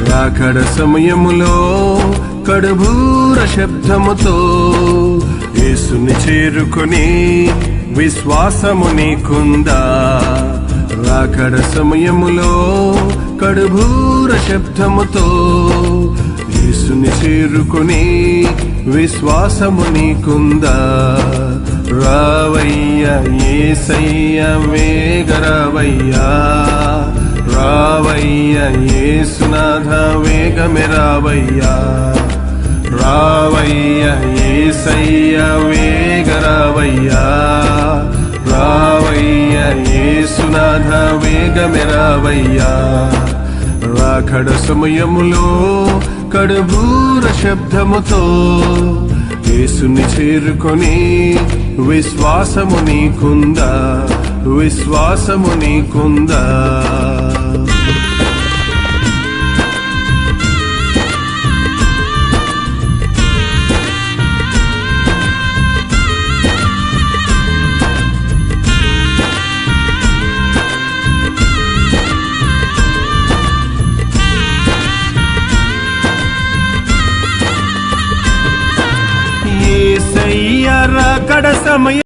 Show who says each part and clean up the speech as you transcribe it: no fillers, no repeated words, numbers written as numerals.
Speaker 1: రాకడ సమయములో కడుబూర శబ్దముతో యేసుని చేరుకొని విశ్వాసము నీకుందా? రాకడ సమయములో కడుబూర శబ్దముతో యేసుని చేరుకొని విశ్వాసము నీకుందా? రావయ్యా యేసయ్యా వేగరావయ్యా, రావయ్యా యేసునాథ వేగమే రావయ్యా, రావయ్యా యేసయ్యా వేగరావయ్యా, రావయ్యా యేసునాథ వేగమే రావయ్యా. రాకడ సమయములో కడుబూర శబ్దముతో యేసుని చేరుకొని విశ్వాసము నీకుందా? విశ్వాసము నీకుందా? యేసయ్యా రాకడ సమయం